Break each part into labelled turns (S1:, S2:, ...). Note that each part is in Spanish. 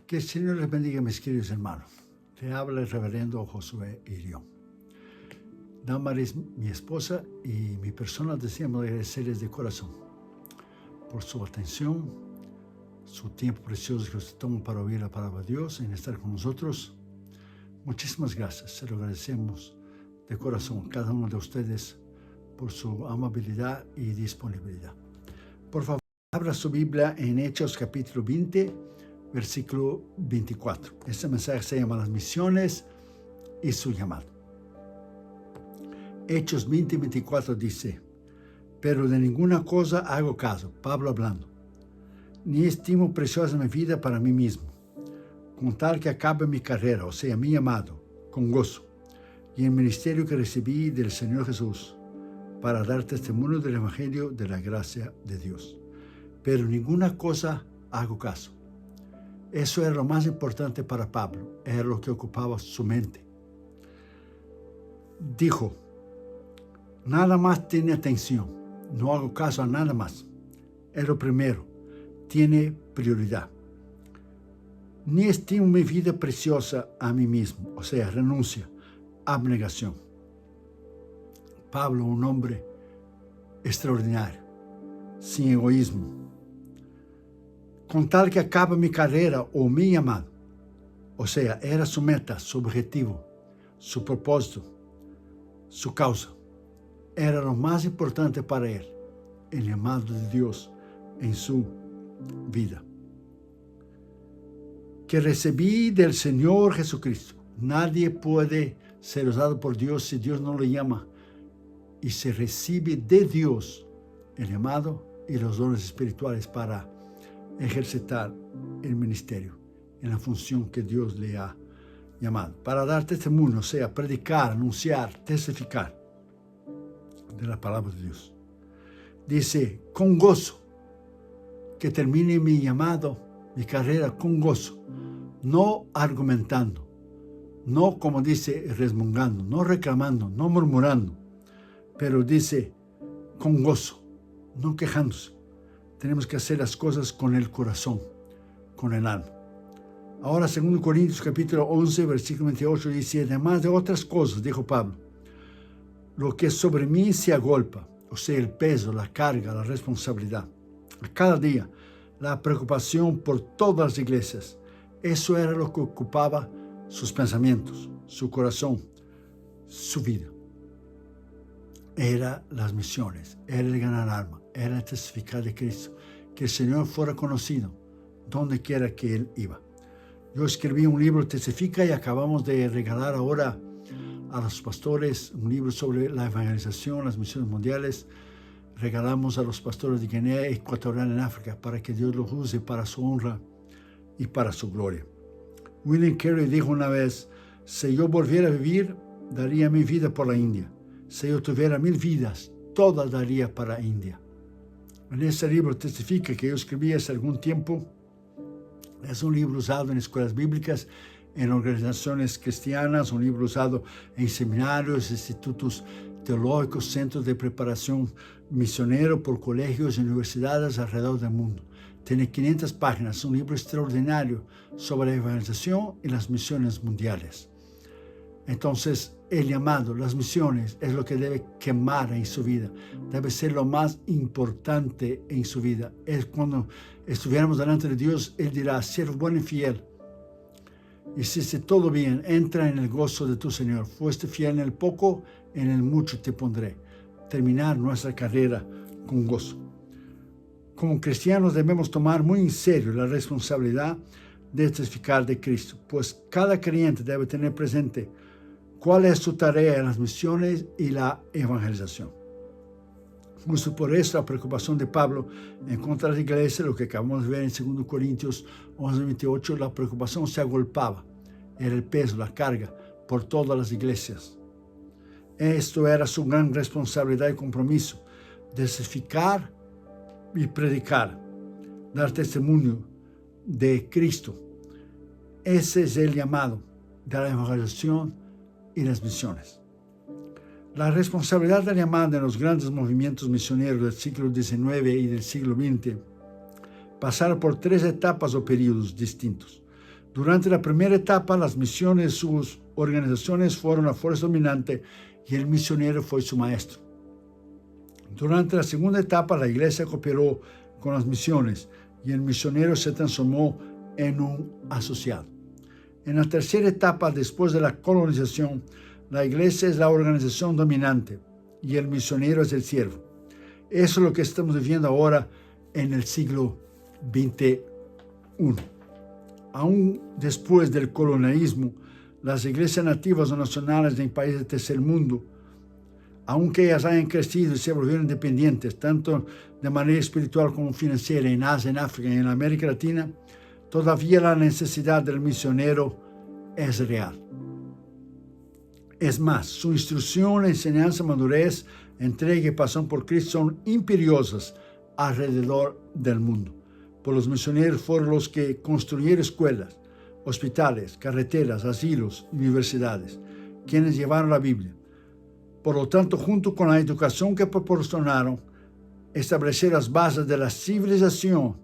S1: Que el Señor les bendiga, mis queridos hermanos. Te habla el reverendo Josué Irión. Damaris, mi esposa, y mi persona deseamos agradecerles de corazón por su atención, su tiempo precioso que usted toma para oír la palabra de Dios, en estar con nosotros. Muchísimas gracias, se lo agradecemos de corazón a cada uno de ustedes por su amabilidad y disponibilidad. Por favor, abra su Biblia en Hechos capítulo 20, versículo 24. Este mensaje se llama Las misiones y su llamado. Hechos 20, 24 dice: pero de ninguna cosa hago caso, Pablo hablando, ni estimo preciosa mi vida para mí mismo, con tal que acabe mi carrera, o sea, mi llamado, con gozo, y el ministerio que recibí del Señor Jesús, para dar testimonio del Evangelio de la gracia de Dios. Pero ninguna cosa hago caso. Eso era lo más importante para Pablo, era lo que ocupaba su mente. Dijo: nada más tiene atención, no hago caso a nada más. Es lo primero, tiene prioridad. Ni estimo mi vida preciosa a mí mismo, o sea, renuncia, abnegación. Pablo, un hombre extraordinario, sin egoísmo, con tal que acabe mi carrera o mi llamado. O sea, era su meta, su objetivo, su propósito, su causa. Era lo más importante para él, el llamado de Dios en su vida. Que recibí del Señor Jesucristo. Nadie puede ser usado por Dios si Dios no le llama. Y se recibe de Dios el llamado y los dones espirituales para ejercitar el ministerio en la función que Dios le ha llamado. Para dar testimonio, o sea, predicar, anunciar, testificar de la palabra de Dios. Dice: con gozo, que termine mi llamado, mi carrera con gozo, no argumentando, no, como dice, resmungando, no reclamando, no murmurando, pero dice con gozo, no quejándose. Tenemos que hacer las cosas con el corazón, con el alma. Ahora, 2 Corintios capítulo 11, versículo 28 dice: además de otras cosas, dijo Pablo, lo que sobre mí se agolpa, o sea, el peso, la carga, la responsabilidad, cada día, la preocupación por todas las iglesias. Eso era lo que ocupaba sus pensamientos, su corazón, su vida. Era las misiones, era el ganar alma, era el testificar de Cristo, que el Señor fuera conocido donde quiera que Él iba. Yo escribí un libro, Testifica, y acabamos de regalar ahora a los pastores un libro sobre la evangelización, las misiones mundiales. Regalamos a los pastores de Guinea Ecuatorial en África para que Dios los use para su honra y para su gloria. William Carey dijo una vez: si yo volviera a vivir, daría mi vida por la India. Si yo tuviera 1000 vidas, todas daría para India. En ese libro Testifica, que yo escribí hace algún tiempo, es un libro usado en escuelas bíblicas, en organizaciones cristianas, un libro usado en seminarios, institutos teológicos, centros de preparación misionero por colegios y universidades alrededor del mundo. Tiene 500 páginas, un libro extraordinario sobre la evangelización y las misiones mundiales. Entonces, el llamado, las misiones, es lo que debe quemar en su vida. Debe ser lo más importante en su vida. Es cuando estuviéramos delante de Dios, Él dirá: siervo bueno y fiel. Hiciste todo bien, entra en el gozo de tu Señor. Fuiste fiel en el poco, en el mucho te pondré. Terminar nuestra carrera con gozo. Como cristianos debemos tomar muy en serio la responsabilidad de testificar de Cristo, pues cada creyente debe tener presente cuál es su tarea en las misiones y la evangelización. Justo por eso la preocupación de Pablo en contra de la iglesia, lo que acabamos de ver en 2 Corintios 11, 28, la preocupación se agolpaba, era el peso, la carga por todas las iglesias. Esto era su gran responsabilidad y compromiso: testificar y predicar, dar testimonio de Cristo. Ese es el llamado de la evangelización y las misiones. La responsabilidad del llamado en los grandes movimientos misioneros del siglo XIX y del siglo XX pasaron por 3 etapas o periodos distintos. Durante la primera etapa, las misiones de sus organizaciones fueron la fuerza dominante y el misionero fue su maestro. Durante la segunda etapa, la iglesia cooperó con las misiones y el misionero se transformó en un asociado. En la tercera etapa, después de la colonización, la iglesia es la organización dominante y el misionero es el siervo. Eso es lo que estamos viviendo ahora en el siglo XXI. Aún después del colonialismo, las iglesias nativas o nacionales en países del tercer mundo, aunque ellas hayan crecido y se volvieron independientes, tanto de manera espiritual como financiera, en Asia, en África y en América Latina, todavía la necesidad del misionero es real. Es más, su instrucción, enseñanza, madurez, entrega y pasión por Cristo son imperiosas alrededor del mundo. Por los misioneros fueron los que construyeron escuelas, hospitales, carreteras, asilos, universidades, quienes llevaron la Biblia. Por lo tanto, junto con la educación que proporcionaron, establecieron las bases de la civilización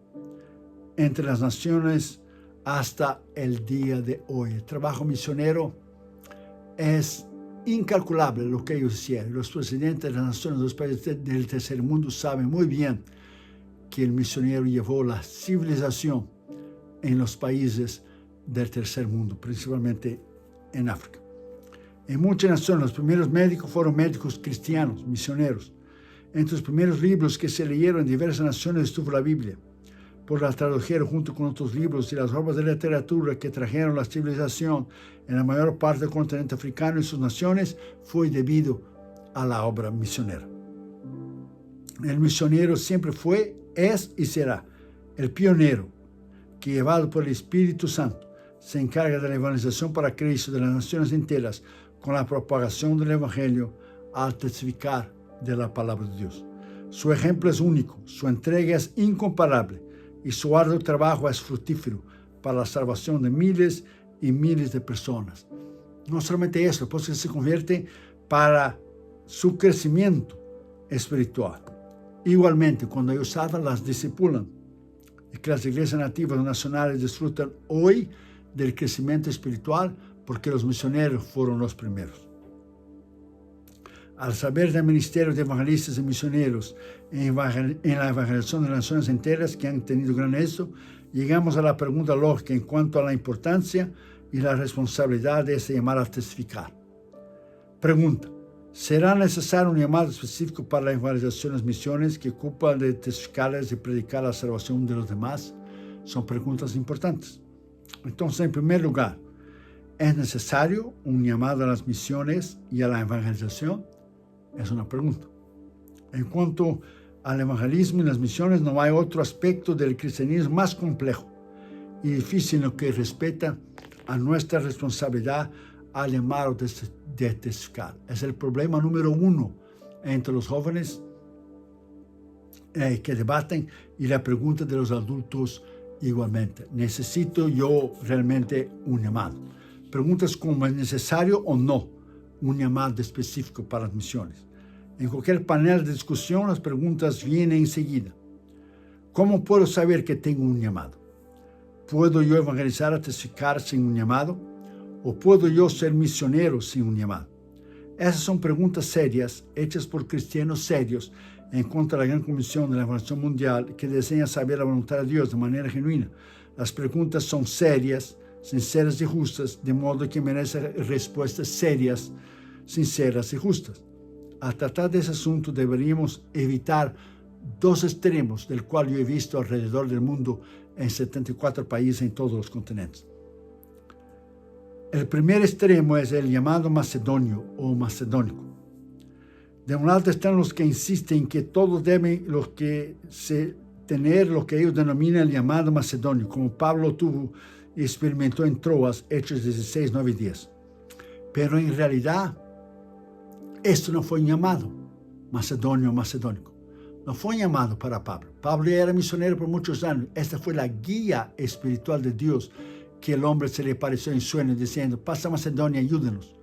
S1: entre las naciones hasta el día de hoy. El trabajo misionero es incalculable lo que ellos hicieron. Los presidentes de las naciones de los países del tercer mundo saben muy bien que el misionero llevó la civilización en los países del tercer mundo, principalmente en África. En muchas naciones, los primeros médicos fueron médicos cristianos, misioneros. Entre los primeros libros que se leyeron en diversas naciones estuvo la Biblia. Por la tradujeron junto con otros libros y las obras de literatura que trajeron la civilización en la mayor parte del continente africano y sus naciones, fue debido a la obra misionera. El misionero siempre fue, es y será el pionero que, llevado por el Espíritu Santo, se encarga de la evangelización para Cristo de las naciones enteras con la propagación del Evangelio al testificar de la palabra de Dios. Su ejemplo es único, su entrega es incomparable y su arduo trabajo es fructífero para la salvación de miles y miles de personas. No solamente eso, pues que se convierte para su crecimiento espiritual. Igualmente, cuando ellos salvan, las discipulan, y que las iglesias nativas nacionales disfrutan hoy del crecimiento espiritual porque los misioneros fueron los primeros. Al saber del ministerio de evangelistas y misioneros en la evangelización de las naciones enteras que han tenido gran éxito, llegamos a la pregunta lógica en cuanto a la importancia y la responsabilidad de ese llamado a testificar. Pregunta: ¿será necesario un llamado específico para la evangelización de las misiones que ocupan de testificarles y predicar la salvación de los demás? Son preguntas importantes. Entonces, en primer lugar, ¿es necesario un llamado a las misiones y a la evangelización? Es una pregunta. En cuanto al evangelismo y las misiones, no hay otro aspecto del cristianismo más complejo y difícil en lo que respecta a nuestra responsabilidad al llamado de testificar. Es el problema número uno entre los jóvenes que debaten y la pregunta de los adultos igualmente. ¿Necesito yo realmente un llamado? Preguntas como: ¿es necesario o no un llamado específico para las misiones? En cualquier panel de discusión, las preguntas vienen enseguida. ¿Cómo puedo saber que tengo un llamado? ¿Puedo yo evangelizar a testificar sin un llamado? ¿O puedo yo ser misionero sin un llamado? Esas son preguntas serias, hechas por cristianos serios en contra de la gran comisión de la evangelización mundial, que desean saber la voluntad de Dios de manera genuina. Las preguntas son serias, sinceras y justas, de modo que merecen respuestas serias, sinceras y justas. Al tratar de ese asunto deberíamos evitar dos extremos, del cual yo he visto alrededor del mundo en 74 países en todos los continentes. El primer extremo es el llamado macedonio o macedónico. De un lado están los que insisten que todos deben tener lo que ellos denominan el llamado macedonio, como Pablo tuvo y experimentó en Troas, Hechos 16, 9 y 10. Pero en realidad, esto no fue un llamado macedonio o macedónico. No fue un llamado para Pablo. Pablo ya era misionero por muchos años. Esta fue la guía espiritual de Dios, que el hombre se le apareció en sueños diciendo: pasa a Macedonia, ayúdenos.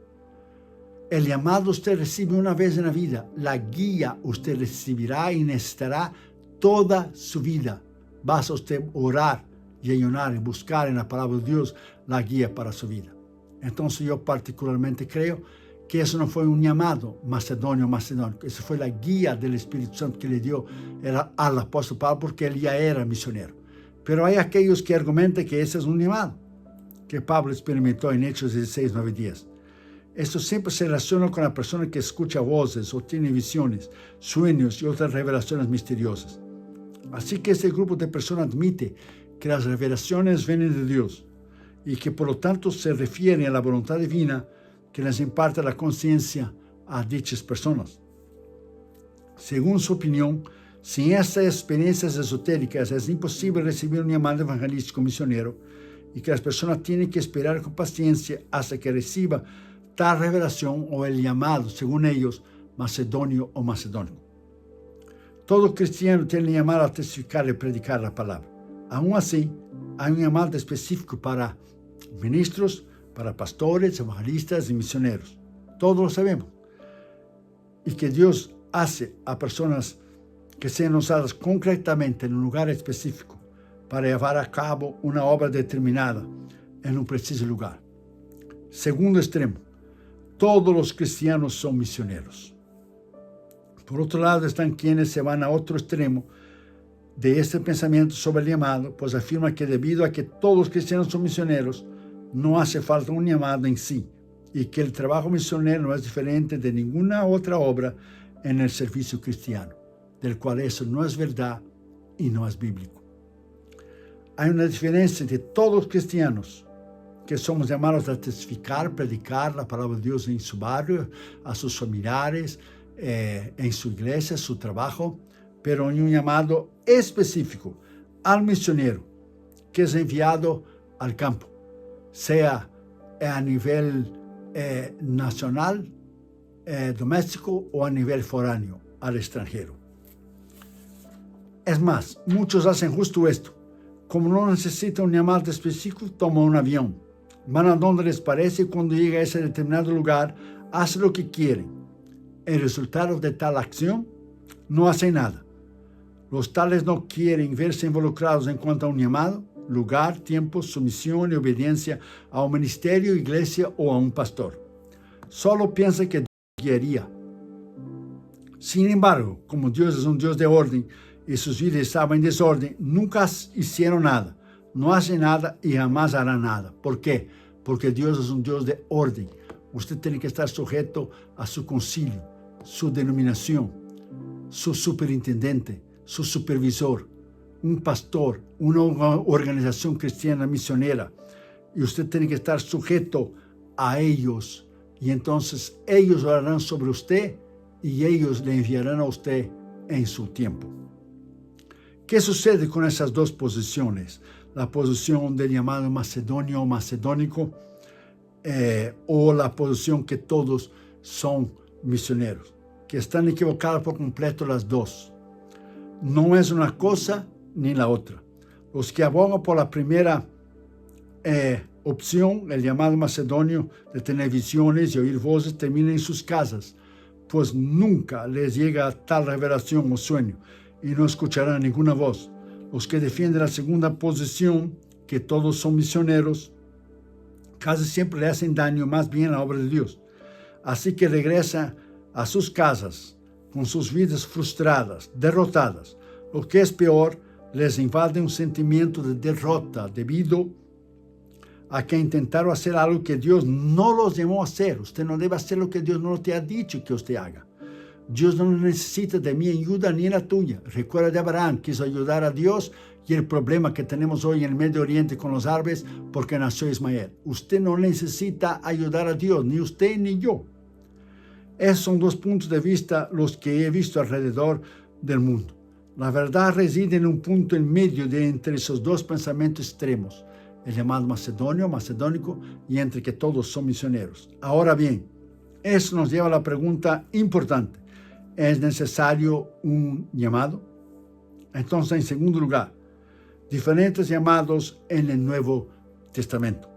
S1: El llamado usted recibe una vez en la vida. La guía usted recibirá y necesitará toda su vida. Basta usted orar y ayunar y buscar en la palabra de Dios la guía para su vida. Entonces yo particularmente creo que eso no fue un llamado macedónico, eso fue la guía del Espíritu Santo que le dio al apóstol Pablo porque él ya era misionero. Pero hay aquellos que argumentan que ese es un llamado que Pablo experimentó en Hechos 16, 9 y 10. Esto siempre se relaciona con la persona que escucha voces o tiene visiones, sueños y otras revelaciones misteriosas. Así que este grupo de personas admite que las revelaciones vienen de Dios y que por lo tanto se refieren a la voluntad divina que les imparte la conciencia a dichas personas. Según su opinión, sin estas experiencias esotéricas es imposible recibir un llamado evangelístico misionero y que las personas tienen que esperar con paciencia hasta que reciba tal revelación o el llamado, según ellos, macedonio o macedónico. Todo cristiano tiene llamado a testificar y predicar la palabra. Aún así, hay un llamado específico para ministros, para pastores, evangelistas y misioneros. Todos lo sabemos. Y que Dios hace a personas que sean usadas concretamente en un lugar específico para llevar a cabo una obra determinada en un preciso lugar. Segundo extremo, todos los cristianos son misioneros. Por otro lado están quienes se van a otro extremo de este pensamiento sobre el llamado, pues afirma que debido a que todos los cristianos son misioneros, no hace falta un llamado en sí, y que el trabajo misionero no es diferente de ninguna otra obra en el servicio cristiano, del cual eso no es verdad y no es bíblico. Hay una diferencia entre todos los cristianos que somos llamados a testificar, predicar la palabra de Dios en su barrio, a sus familiares, en su iglesia, su trabajo, pero hay un llamado específico al misionero que es enviado al campo, sea a nivel nacional, doméstico o a nivel foráneo, al extranjero. Es más, muchos hacen justo esto. Como no necesitan un llamado específico, toman un avión, van a donde les parece y cuando llega a ese determinado lugar, hacen lo que quieren. El resultado de tal acción, no hacen nada. Los tales no quieren verse involucrados en cuanto a un llamado, lugar, tiempo, sumisión y obediencia a un ministerio, iglesia o a un pastor. Solo piensan que Dios guiaría. Sin embargo, como Dios es un Dios de orden y sus vidas estaban en desorden, nunca hicieron nada, no hacen nada y jamás harán nada. ¿Por qué? Porque Dios es un Dios de orden. Usted tiene que estar sujeto a su concilio, su denominación, su superintendente, su supervisor, un pastor, una organización cristiana misionera. Y usted tiene que estar sujeto a ellos. Y entonces ellos orarán sobre usted y ellos le enviarán a usted en su tiempo. ¿Qué sucede con esas dos posiciones? La posición del llamado macedonio o macedónico o la posición que todos son misioneros, que están equivocadas por completo las dos. No es una cosa ni la otra. Los que abogan por la primera opción, el llamado macedonio de tener visiones y oír voces, terminan en sus casas, pues nunca les llega tal revelación o sueño y no escucharán ninguna voz. Los que defienden la segunda posición, que todos son misioneros, casi siempre le hacen daño más bien a la obra de Dios. Así que regresan a sus casas con sus vidas frustradas, derrotadas. Lo que es peor, les invade un sentimiento de derrota debido a que intentaron hacer algo que Dios no los llamó a hacer. Usted no debe hacer lo que Dios no te ha dicho que usted haga. Dios no necesita de mi ayuda ni la tuya. Recuerda de Abraham, quiso ayudar a Dios y el problema que tenemos hoy en el Medio Oriente con los árabes porque nació Ismael. Usted no necesita ayudar a Dios, ni usted ni yo. Esos son dos puntos de vista los que he visto alrededor del mundo. La verdad reside en un punto en medio de entre esos dos pensamientos extremos, el llamado macedonio, macedónico, y entre que todos son misioneros. Ahora bien, eso nos lleva a la pregunta importante. ¿Es necesario un llamado? Entonces, en segundo lugar, diferentes llamados en el Nuevo Testamento.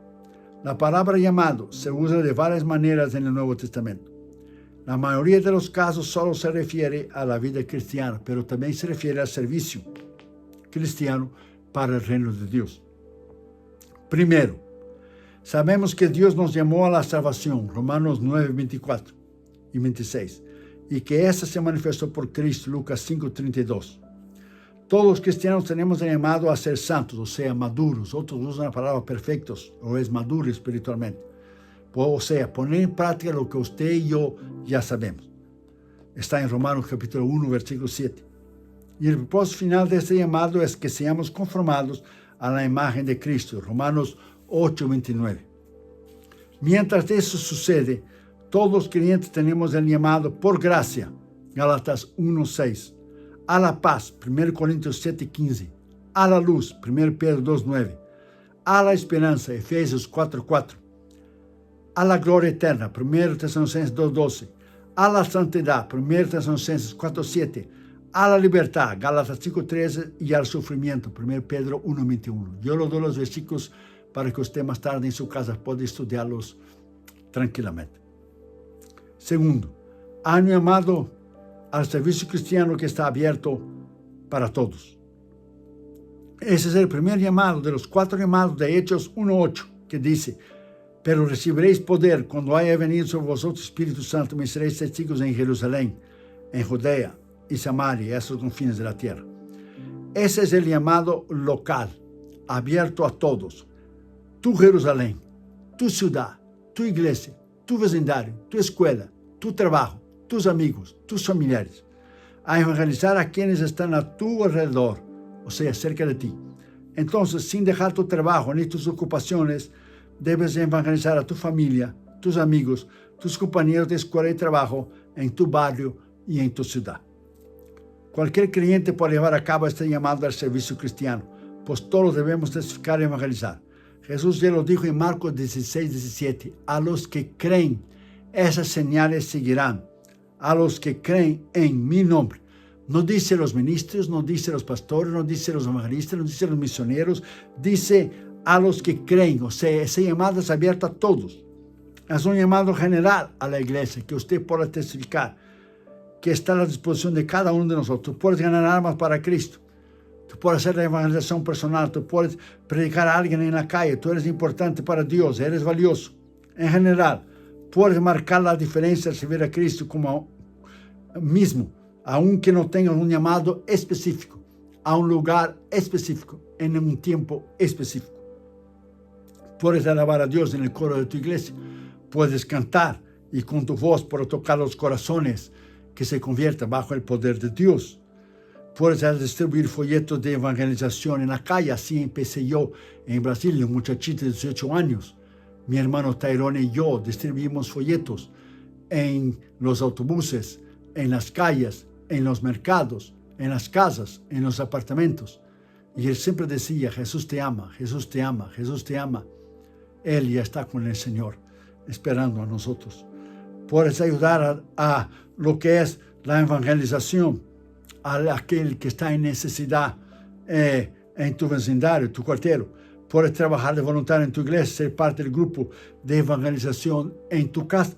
S1: La palabra llamado se usa de varias maneras en el Nuevo Testamento. La mayoría de los casos solo se refiere a la vida cristiana, pero también se refiere al servicio cristiano para el reino de Dios. Primero, sabemos que Dios nos llamó a la salvación, Romanos 9, 24 y 26, y que esta se manifestó por Cristo, Lucas 5, 32. Todos los cristianos tenemos el llamado a ser santos, o sea, maduros. Otros usan la palabra perfectos, o es maduro espiritualmente. O sea, poner en práctica lo que usted y yo ya sabemos. Está en Romanos capítulo 1, versículo 7. Y el propósito final de este llamado es que seamos conformados a la imagen de Cristo, Romanos 8, 29. Mientras eso sucede, todos los creyentes tenemos el llamado por gracia, Gálatas 1, 6. A la paz, 1 Corintios 7, 15. A la luz, 1 Pedro 2, 9. A la esperanza, Efesios 4, 4. A la gloria eterna, 1 Tesalonicenses 2, 12. A la santidad, 1 Tesalonicenses 4, 7. A la libertad, Gálatas 5, 13. Y al sufrimiento, 1 Pedro 1, 21. Yo le doy los versículos para que usted más tarde en su casa pueda estudiarlos tranquilamente. Segundo, han llamado al servicio cristiano que está abierto para todos. Ese es el primer llamado de los 4 llamados de Hechos 1:8, que dice: pero recibiréis poder cuando haya venido sobre vosotros Espíritu Santo, me seréis testigos en Jerusalén, en Judea y Samaria y a esos confines de la tierra. Ese es el llamado local, abierto a todos. Tu Jerusalén, tu ciudad, tu iglesia, tu vecindario, tu escuela, tu trabajo, tus amigos, tus familiares, a evangelizar a quienes están a tu alrededor, o sea, cerca de ti. Entonces, sin dejar tu trabajo ni tus ocupaciones, debes evangelizar a tu familia, tus amigos, tus compañeros de escuela y trabajo, en tu barrio y en tu ciudad. Cualquier creyente puede llevar a cabo este llamado al servicio cristiano, pues todos debemos testificar y evangelizar. Jesús ya lo dijo en Marcos 16, 17, a los que creen, esas señales seguirán. A los que creen en mi nombre. No dice los ministros, no dice los pastores, no dice los evangelistas, no dice los misioneros, dice a los que creen. O sea, ese llamado es abierto a todos. Es un llamado general a la iglesia, que usted pueda testificar, que está a la disposición de cada uno de nosotros. Tú puedes ganar almas para Cristo. Tú puedes hacer la evangelización personal, tú puedes predicar a alguien en la calle, tú eres importante para Dios, eres valioso. En general, puedes marcar la diferencia al servir a Cristo como mismo, aunque no tengas un llamado específico, a un lugar específico, en un tiempo específico. Puedes alabar a Dios en el coro de tu iglesia, puedes cantar y con tu voz puedes tocar los corazones que se conviertan bajo el poder de Dios. Puedes distribuir folletos de evangelización en la calle. Así empecé yo en Brasil, un muchachito de 18 años. Mi hermano Tyrone y yo distribuimos folletos en los autobuses, en las calles, en los mercados, en las casas, en los apartamentos. Y él siempre decía: Jesús te ama, Jesús te ama, Jesús te ama. Él ya está con el Señor, esperando a nosotros. Puedes ayudar a lo que es la evangelización, a aquel que está en necesidad en tu vecindario, tu cuartero. Puedes trabajar de voluntario en tu iglesia, ser parte del grupo de evangelización en tu casa,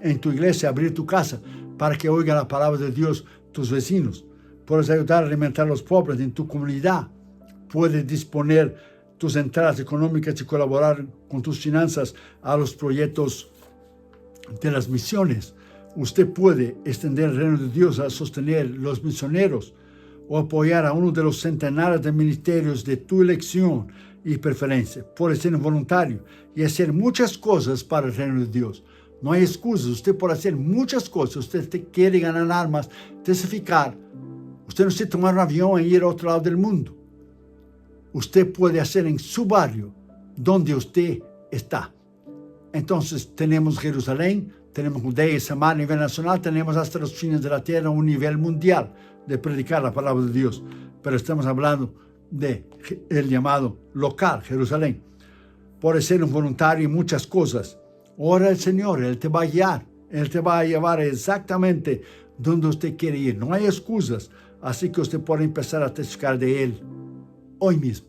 S1: en tu iglesia, abrir tu casa para que oigan la palabra de Dios tus vecinos. Puedes ayudar a alimentar a los pobres en tu comunidad. Puedes disponer tus entradas económicas y colaborar con tus finanzas a los proyectos de las misiones. Usted puede extender el reino de Dios a sostener los misioneros o apoyar a uno de los centenares de ministerios de tu elección y preferencia. Puede ser un voluntario y hacer muchas cosas para el reino de Dios. No hay excusas. Usted puede hacer muchas cosas. Usted quiere ganar almas, testificar. Usted no necesita tomar un avión e ir a otro lado del mundo. Usted puede hacer en su barrio, donde usted está. Entonces tenemos Jerusalén, tenemos Judea y Samaria a nivel nacional, tenemos hasta los fines de la tierra un nivel mundial de predicar la palabra de Dios. Pero estamos hablando del llamado local, Jerusalén. Puede ser un voluntario en muchas cosas. Ora al Señor, Él te va a guiar. Él te va a llevar exactamente donde usted quiere ir. No hay excusas. Así que usted puede empezar a testificar de Él hoy mismo.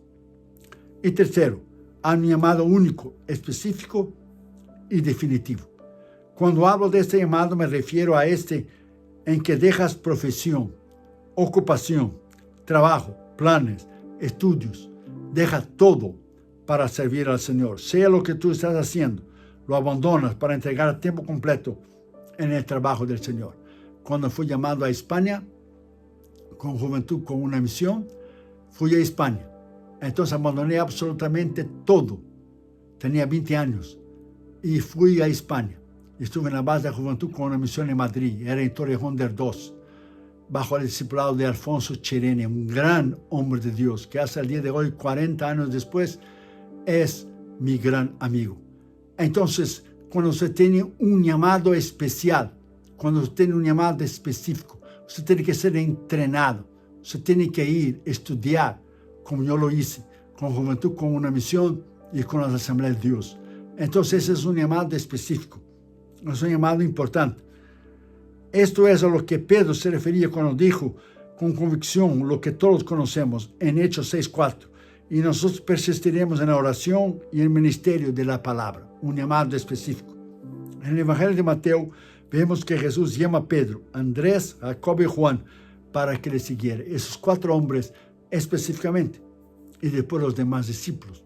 S1: Y tercero, hay un llamado único, específico y definitivo. Cuando hablo de este llamado me refiero a este en que dejas profesión, ocupación, trabajo, planes, estudios. Deja todo para servir al Señor. Sea lo que tú estás haciendo, lo abandonas para entregar a tiempo completo en el trabajo del Señor. Cuando fui llamado a España, con juventud, con una misión, fui a España. Entonces abandoné absolutamente todo. Tenía 20 años y fui a España. Estuve en la base de juventud con una misión en Madrid. Era en Torrejón del 2, bajo el discipulado de Alfonso Cherene, un gran hombre de Dios, que hasta el día de hoy, 40 años después, es mi gran amigo. Entonces, cuando usted tiene un llamado especial, cuando usted tiene un llamado específico, usted tiene que ser entrenado, usted tiene que ir, estudiar, como yo lo hice, con juventud, con una misión y con las asambleas de Dios. Entonces, ese es un llamado específico, es un llamado importante. Esto es a lo que Pedro se refería cuando dijo con convicción lo que todos conocemos en Hechos 6:4. Y nosotros persistiremos en la oración y el ministerio de la palabra, un llamado específico. En el Evangelio de Mateo vemos que Jesús llama a Pedro, Andrés, Jacobo y Juan para que le siguiera. Esos 4 hombres específicamente y después los demás discípulos.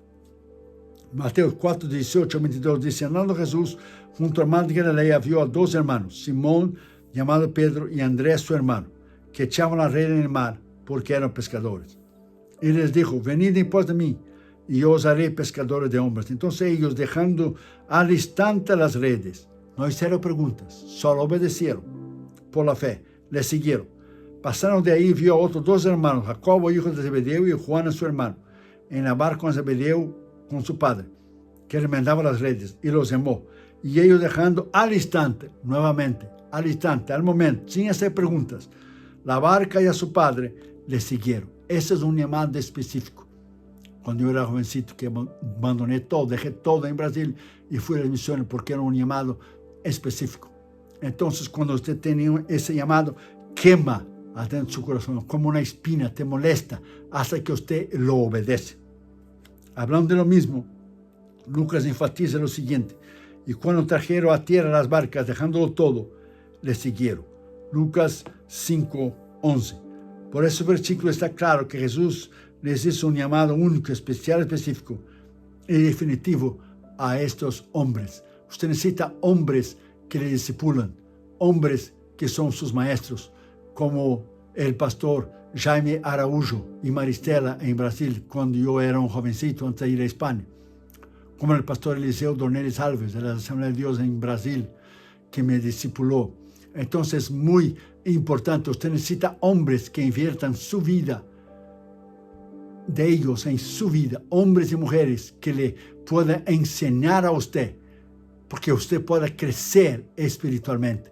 S1: Mateo 4:18-22 dice, andando Jesús junto al mar de Galilea, vio a 2 hermanos, Simón, llamado Pedro, y Andrés, su hermano, que echaban la red en el mar porque eran pescadores. Y les dijo, venid en pos de mí, y yo os haré pescadores de hombres. Entonces ellos, dejando al instante las redes, no hicieron preguntas, solo obedecieron por la fe, le siguieron. Pasaron de ahí, vio a otros 2 hermanos, Jacobo, hijo de Zebedeo, y Juan, su hermano, en la barca con Zebedeo, con su padre, que remendaba las redes, y los llamó. Y ellos, dejando al instante, nuevamente, al instante, al momento, sin hacer preguntas, la barca y a su padre, le siguieron. Ese es un llamado específico. Cuando yo era jovencito, que abandoné todo, dejé todo en Brasil y fui a las misiones porque era un llamado específico. Entonces, cuando usted tiene ese llamado, quema adentro de su corazón, como una espina, te molesta, hasta que usted lo obedece. Hablando de lo mismo, Lucas enfatiza lo siguiente, y cuando trajeron a tierra las barcas, dejándolo todo, le siguieron. Lucas 5:11. Por ese versículo está claro que Jesús les hizo un llamado único, especial, específico y definitivo a estos hombres. Usted necesita hombres que le discipulan, hombres que son sus maestros, como el pastor Jaime Araújo y Maristela en Brasil, cuando yo era un jovencito antes de ir a España, como el pastor Eliseo Dornelles Alves de la Asamblea de Dios en Brasil, que me discipuló. Entonces, muy importante, usted necesita hombres que inviertan su vida de ellos en su vida, hombres y mujeres que le puedan enseñar a usted, porque usted pueda crecer espiritualmente,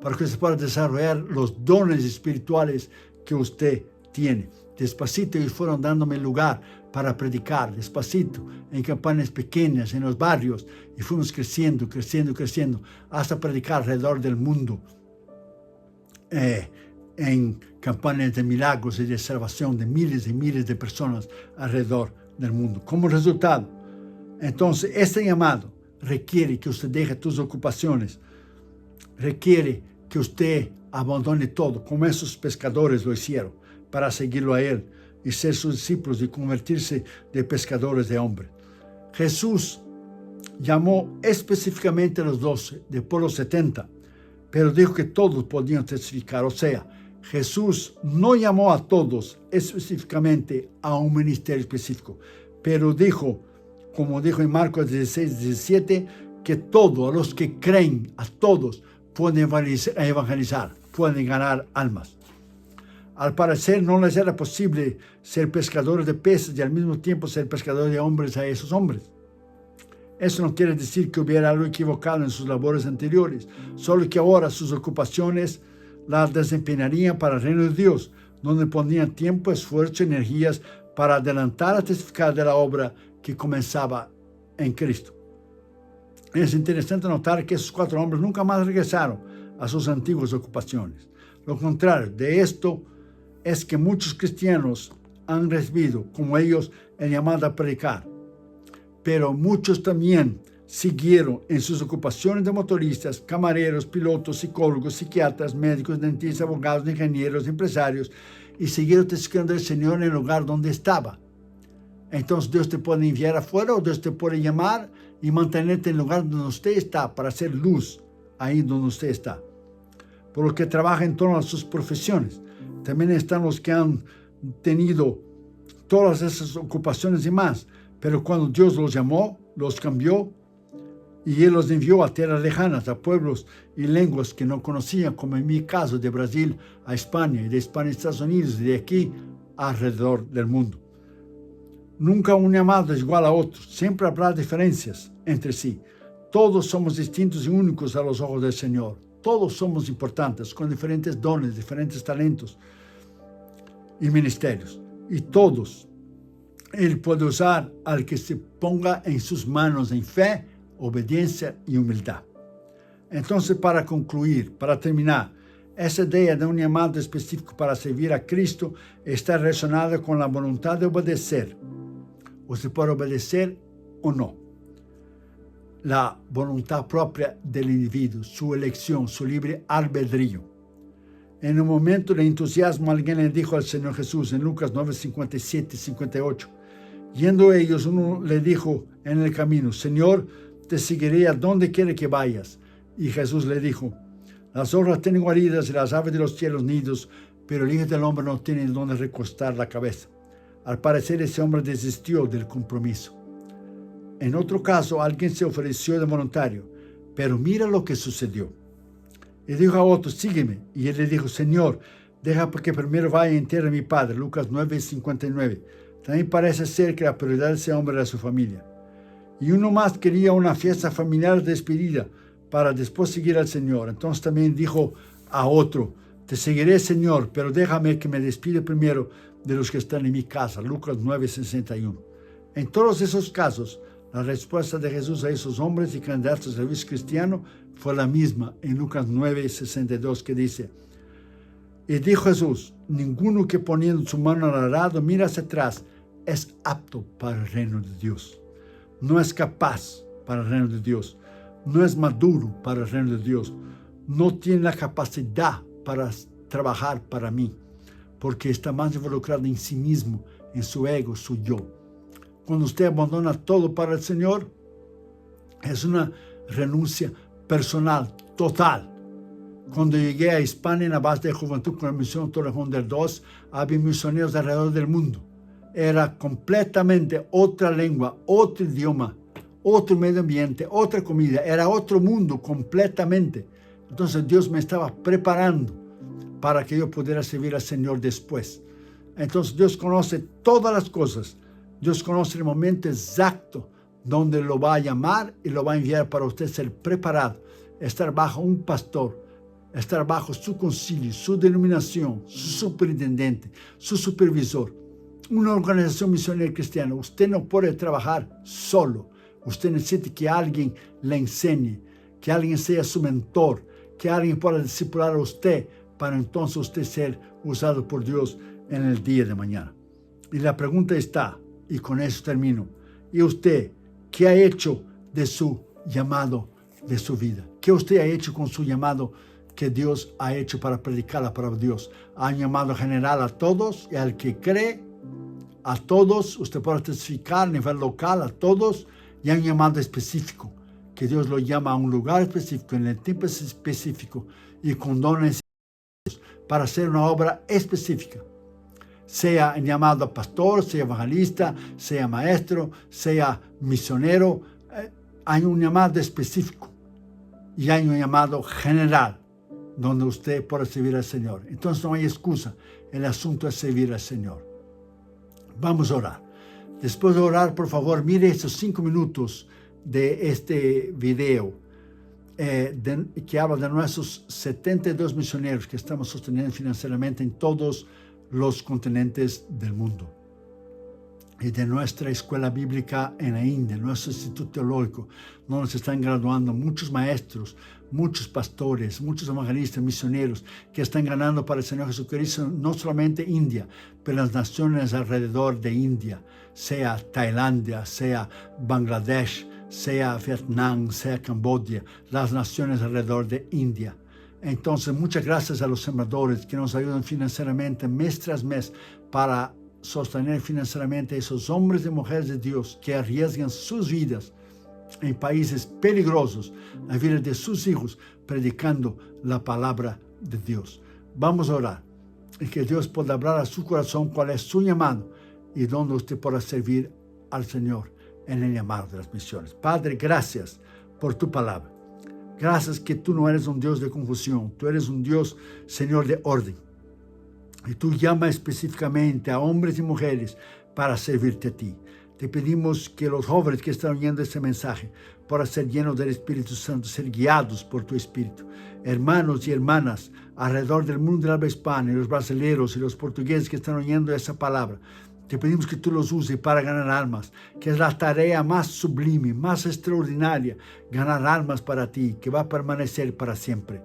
S1: para que usted pueda desarrollar los dones espirituales que usted tiene. Despacito ellos fueron dándome lugar para predicar, despacito, en campañas pequeñas, en los barrios, y fuimos creciendo, hasta predicar alrededor del mundo, en campañas de milagros y de salvación de miles y miles de personas alrededor del mundo. Como resultado, entonces, este llamado requiere que usted deje tus ocupaciones, requiere que usted abandone todo, como esos pescadores lo hicieron, para seguirlo a Él y ser sus discípulos y convertirse de pescadores de hombres. Jesús llamó específicamente a los 12, después los 70, pero dijo que todos podían testificar. O sea, Jesús no llamó a todos específicamente a un ministerio específico, pero dijo, como dijo en Marcos 16:17, que todos, a los que creen, a todos, pueden evangelizar, pueden ganar almas. Al parecer no les era posible ser pescadores de peces y al mismo tiempo ser pescadores de hombres a esos hombres. Eso no quiere decir que hubiera algo equivocado en sus labores anteriores, solo que ahora sus ocupaciones las desempeñarían para el reino de Dios, donde ponían tiempo, esfuerzo y energías para adelantar a testificar de la obra que comenzaba en Cristo. Es interesante notar que esos 4 hombres nunca más regresaron a sus antiguas ocupaciones. Lo contrario de esto es que muchos cristianos han recibido, como ellos, el llamado a predicar, pero muchos también siguieron en sus ocupaciones de motoristas, camareros, pilotos, psicólogos, psiquiatras, médicos, dentistas, abogados, ingenieros, empresarios, y siguieron testificando del Señor en el lugar donde estaba. Entonces Dios te puede enviar afuera o Dios te puede llamar y mantenerte en el lugar donde usted está para hacer luz ahí donde usted está. Por los que trabajan en torno a sus profesiones. También están los que han tenido todas esas ocupaciones y más. Pero cuando Dios los llamó, los cambió y Él los envió a tierras lejanas, a pueblos y lenguas que no conocían, como en mi caso, de Brasil a España y de España a Estados Unidos y de aquí alrededor del mundo. Nunca un llamado es igual a otro. Siempre habrá diferencias entre sí. Todos somos distintos y únicos a los ojos del Señor. Todos somos importantes, con diferentes dones, diferentes talentos y ministerios. Y todos Él puede usar al que se ponga en sus manos en fe, obediencia y humildad. Entonces, para concluir, para terminar, esa idea de un llamado específico para servir a Cristo está relacionada con la voluntad de obedecer. Usted puede obedecer o no. La voluntad propia del individuo, su elección, su libre albedrío. En un momento de entusiasmo, alguien le dijo al Señor Jesús en Lucas 9, 57 y 58. Yendo ellos, uno le dijo en el camino, Señor, te seguiré a donde quiera que vayas. Y Jesús le dijo, las zorras tienen guaridas y las aves de los cielos nidos, pero el Hijo del Hombre no tiene donde recostar la cabeza. Al parecer, ese hombre desistió del compromiso. En otro caso, alguien se ofreció de voluntario, pero mira lo que sucedió. Y dijo a otro, sígueme. Y él le dijo, Señor, deja que primero vaya y entierre a mi padre. Lucas 9, 59. También parece ser que la prioridad de ese hombre era su familia. Y uno más quería una fiesta familiar de despedida para después seguir al Señor. Entonces también dijo a otro, te seguiré, Señor, pero déjame que me despide primero de los que están en mi casa. Lucas 9, 61. En todos esos casos, la respuesta de Jesús a esos hombres y candidatos al servicio cristiano fue la misma en Lucas 9, 62, que dice, y dijo Jesús, ninguno que poniendo su mano al arado mira hacia atrás es apto para el reino de Dios. No es capaz para el reino de Dios. No es maduro para el reino de Dios. No tiene la capacidad para trabajar para mí, porque está más involucrado en sí mismo, en su ego, su yo. Cuando usted abandona todo para el Señor, es una renuncia personal, total. Cuando llegué a España en la base de juventud con la misión Torrejón del 2, había misioneros alrededor del mundo. Era completamente otra lengua, otro idioma, otro medio ambiente, otra comida. Era otro mundo completamente. Entonces Dios me estaba preparando para que yo pudiera servir al Señor después. Entonces Dios conoce todas las cosas. Dios conoce el momento exacto donde lo va a llamar y lo va a enviar para usted ser preparado, estar bajo un pastor, estar bajo su concilio, su denominación, su superintendente, su supervisor. Una organización misionera cristiana. Usted no puede trabajar solo. Usted necesita que alguien le enseñe, que alguien sea su mentor, que alguien pueda discipular a usted para entonces usted ser usado por Dios en el día de mañana. Y la pregunta está, y con eso termino, ¿y usted qué ha hecho de su llamado, de su vida? ¿Qué usted ha hecho con su llamado que Dios ha hecho para predicar la palabra de Dios? Ha llamado general a todos y al que cree, a todos, usted puede testificar a nivel local, a todos, y hay un llamado específico, que Dios lo llama a un lugar específico, en el tiempo específico, y con dones para hacer una obra específica. Sea llamado a pastor, sea evangelista, sea maestro, sea misionero, hay un llamado específico y hay un llamado general donde usted puede servir al Señor. Entonces no hay excusa, el asunto es servir al Señor. Vamos a orar. Después de orar, por favor, mire estos 5 minutos de este video que habla de nuestros 72 misioneros que estamos sosteniendo financieramente en todos los continentes del mundo, y de nuestra escuela bíblica en la India, nuestro instituto teológico, donde se están graduando muchos maestros, muchos pastores, muchos evangelistas, misioneros que están ganando para el Señor Jesucristo, no solamente India, pero las naciones alrededor de India, sea Tailandia, sea Bangladesh, sea Vietnam, sea Camboya, las naciones alrededor de India. Entonces, muchas gracias a los sembradores que nos ayudan financieramente mes tras mes para sostener financieramente a esos hombres y mujeres de Dios que arriesgan sus vidas en países peligrosos, la vida de sus hijos, predicando la palabra de Dios. Vamos a orar y que Dios pueda hablar a su corazón cuál es su llamado y donde usted podrá servir al Señor en el llamado de las misiones. Padre, gracias por tu palabra. Gracias que tú no eres un Dios de confusión, tú eres un Dios, Señor, de orden. Y tú llamas específicamente a hombres y mujeres para servirte a ti. Te pedimos que los jóvenes que están oyendo este mensaje puedan ser llenos del Espíritu Santo, ser guiados por tu Espíritu. Hermanos y hermanas alrededor del mundo del habla hispana, y los brasileños y los portugueses que están oyendo esa palabra, te pedimos que tú los uses para ganar almas, que es la tarea más sublime, más extraordinaria, ganar almas para ti, que va a permanecer para siempre.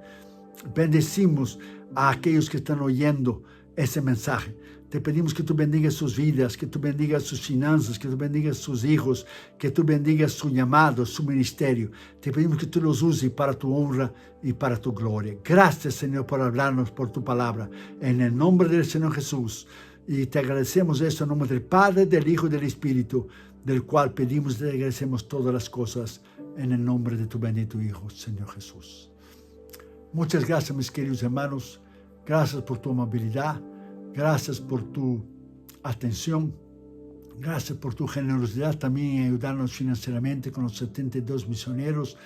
S1: Bendecimos a aquellos que están oyendo ese mensaje. Te pedimos que tú bendigas sus vidas, que tú bendigas sus finanzas, que tú bendigas sus hijos, que tú bendigas su llamado, su ministerio. Te pedimos que tú los uses para tu honra y para tu gloria. Gracias, Señor, por hablarnos por tu palabra. En el nombre del Señor Jesús. Y te agradecemos esto en nombre del Padre, del Hijo y del Espíritu, del cual pedimos y te agradecemos todas las cosas en el nombre de tu bendito Hijo, Señor Jesús. Muchas gracias, mis queridos hermanos. Gracias por tu amabilidad. Gracias por tu atención. Gracias por tu generosidad también en ayudarnos financieramente con los 72 misioneros.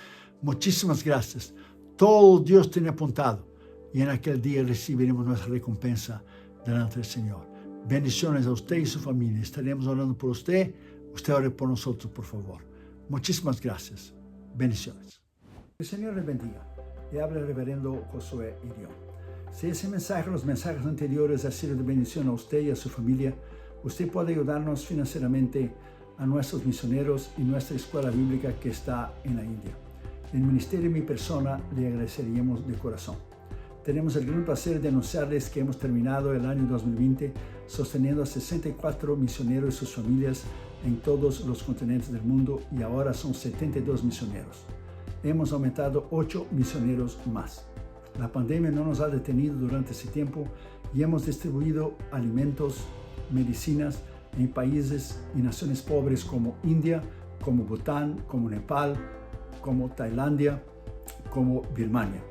S1: Muchísimas gracias. Todo Dios tiene apuntado y en aquel día recibiremos nuestra recompensa delante del Señor. Bendiciones a usted y su familia. Estaremos orando por usted. Usted ore por nosotros, por favor. Muchísimas gracias. Bendiciones. El Señor le bendiga. Le habla el reverendo Josué Irión. Si ese mensaje, los mensajes anteriores, ha sido de bendición a usted y a su familia, usted puede ayudarnos financieramente a nuestros misioneros y nuestra escuela bíblica que está en la India. El ministerio y mi persona le agradeceríamos de corazón. Tenemos el gran placer de anunciarles que hemos terminado el año 2020 sosteniendo a 64 misioneros y sus familias en todos los continentes del mundo y ahora son 72 misioneros. Hemos aumentado 8 misioneros más. La pandemia no nos ha detenido durante ese tiempo y hemos distribuido alimentos, medicinas en países y naciones pobres como India, como Bután, como Nepal, como Tailandia, como Birmania.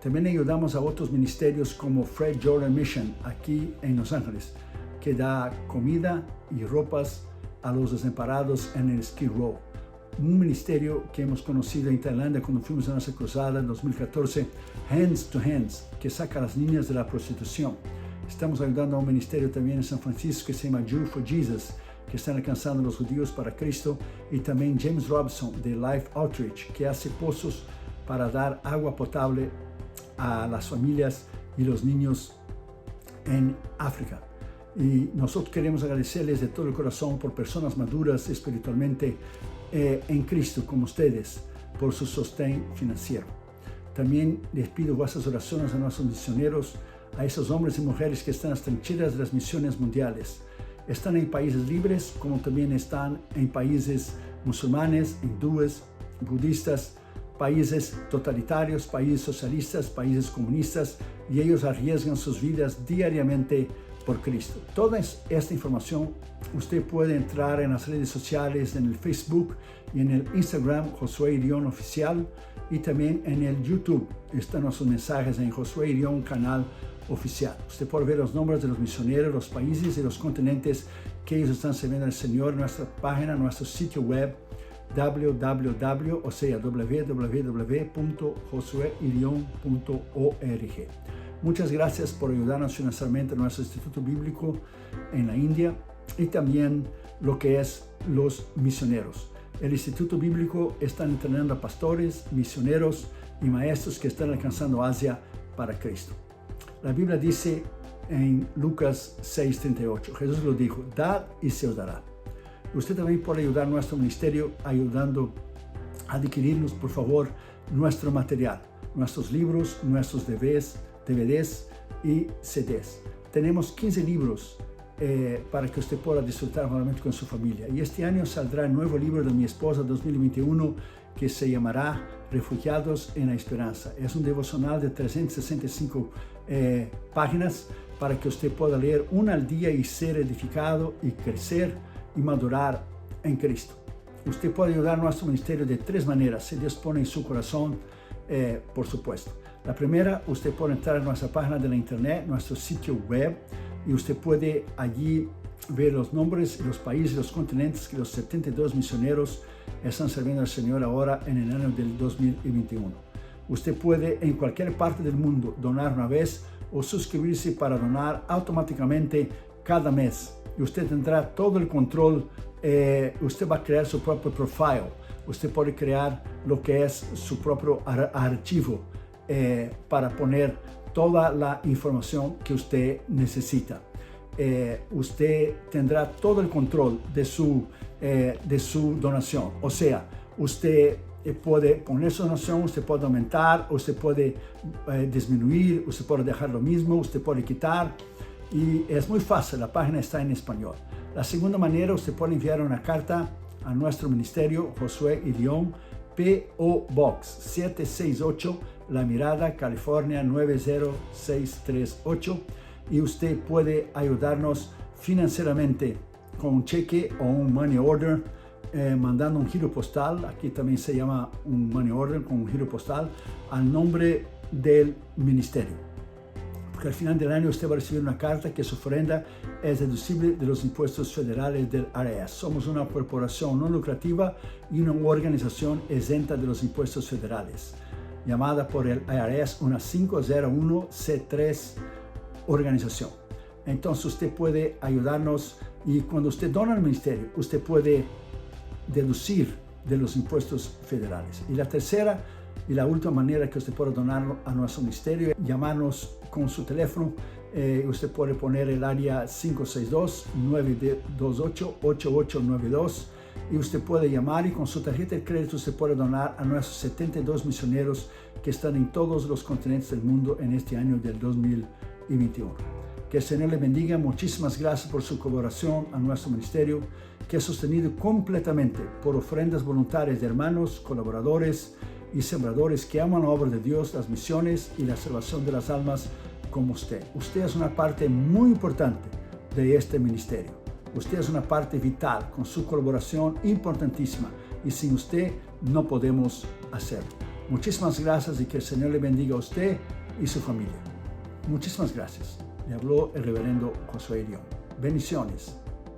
S1: También ayudamos a otros ministerios como Fred Jordan Mission aquí en Los Ángeles, que da comida y ropas a los desamparados en el Skid Row. Un ministerio que hemos conocido en Tailandia cuando fuimos a nuestra cruzada en 2014, Hands to Hands, que saca a las niñas de la prostitución. Estamos ayudando a un ministerio también en San Francisco que se llama Jew for Jesus, que están alcanzando a los judíos para Cristo, y también James Robson de Life Outreach, que hace pozos para dar agua potable a las familias y los niños en África. Y nosotros queremos agradecerles de todo el corazón por personas maduras espiritualmente en Cristo como ustedes, por su sostén financiero. También les pido vuestras oraciones a nuestros misioneros, a esos hombres y mujeres que están en las trincheras de las misiones mundiales. Están en países libres como también están en países musulmanes, hindúes, budistas, países totalitarios, países socialistas, países comunistas, y ellos arriesgan sus vidas diariamente por Cristo. Toda esta información usted puede entrar en las redes sociales, en el Facebook y en el Instagram Josué Irión Oficial, y también en el YouTube están nuestros mensajes en Josué Irión Canal Oficial. Usted puede ver los nombres de los misioneros, los países y los continentes que ellos están sirviendo al Señor en nuestra página, en nuestro sitio web www.josueirion.org. Muchas gracias por ayudarnos financieramente a nuestro Instituto Bíblico en la India y también lo que es los misioneros. El Instituto Bíblico está entrenando a pastores, misioneros y maestros que están alcanzando Asia para Cristo. La Biblia dice en Lucas 6:38, Jesús lo dijo: dad y se os dará. Usted también puede ayudar a nuestro ministerio ayudando a adquirirnos, por favor, nuestro material, nuestros libros, nuestros DVDs y CDs. Tenemos 15 libros para que usted pueda disfrutar nuevamente con su familia. Y este año saldrá el nuevo libro de mi esposa 2021 que se llamará Refugiados en la Esperanza. Es un devocional de 365 páginas para que usted pueda leer una al día y ser edificado y crecer y madurar en Cristo. Usted puede ayudar a nuestro ministerio de 3 maneras, si Dios pone en su corazón, por supuesto. La primera, usted puede entrar a nuestra página de la internet, nuestro sitio web, y usted puede allí ver los nombres, los países, los continentes que los 72 misioneros están sirviendo al Señor ahora en el año del 2021. Usted puede en cualquier parte del mundo donar una vez o suscribirse para donar automáticamente cada mes. Y usted tendrá todo el control. Usted va a crear su propio profile. Usted puede crear lo que es su propio archivo para poner toda la información que usted necesita. Usted tendrá todo el control de su donación. O sea, usted puede poner su donación, usted puede aumentar, usted puede disminuir, usted puede dejar lo mismo, usted puede quitar. Y es muy fácil, la página está en español. La segunda manera, usted puede enviar una carta a nuestro ministerio, Josué y León, P.O. Box 768, La Mirada, California 90638. Y usted puede ayudarnos financieramente con un cheque o un money order, mandando un giro postal. Aquí también se llama un money order con un giro postal al nombre del ministerio. Porque al final del año usted va a recibir una carta que su ofrenda es deducible de los impuestos federales del IRS. Somos una corporación no lucrativa y una organización exenta de los impuestos federales, llamada por el IRS una 501c3 organización. Entonces usted puede ayudarnos, y cuando usted dona al ministerio, usted puede deducir de los impuestos federales. Y la tercera y la última manera que usted puede donar a nuestro ministerio es llamarnos con su teléfono. Usted puede poner el área 562-928-8892 y usted puede llamar, y con su tarjeta de crédito usted puede donar a nuestros 72 misioneros que están en todos los continentes del mundo en este año del 2021. Que el Señor le bendiga. Muchísimas gracias por su colaboración a nuestro ministerio, que es sostenido completamente por ofrendas voluntarias de hermanos, colaboradores y sembradores que aman la obra de Dios, las misiones y la salvación de las almas como usted. Usted es una parte muy importante de este ministerio. Usted es una parte vital, con su colaboración importantísima, y sin usted no podemos hacerlo. Muchísimas gracias y que el Señor le bendiga a usted y su familia. Muchísimas gracias. Le habló el reverendo Josué León. Bendiciones.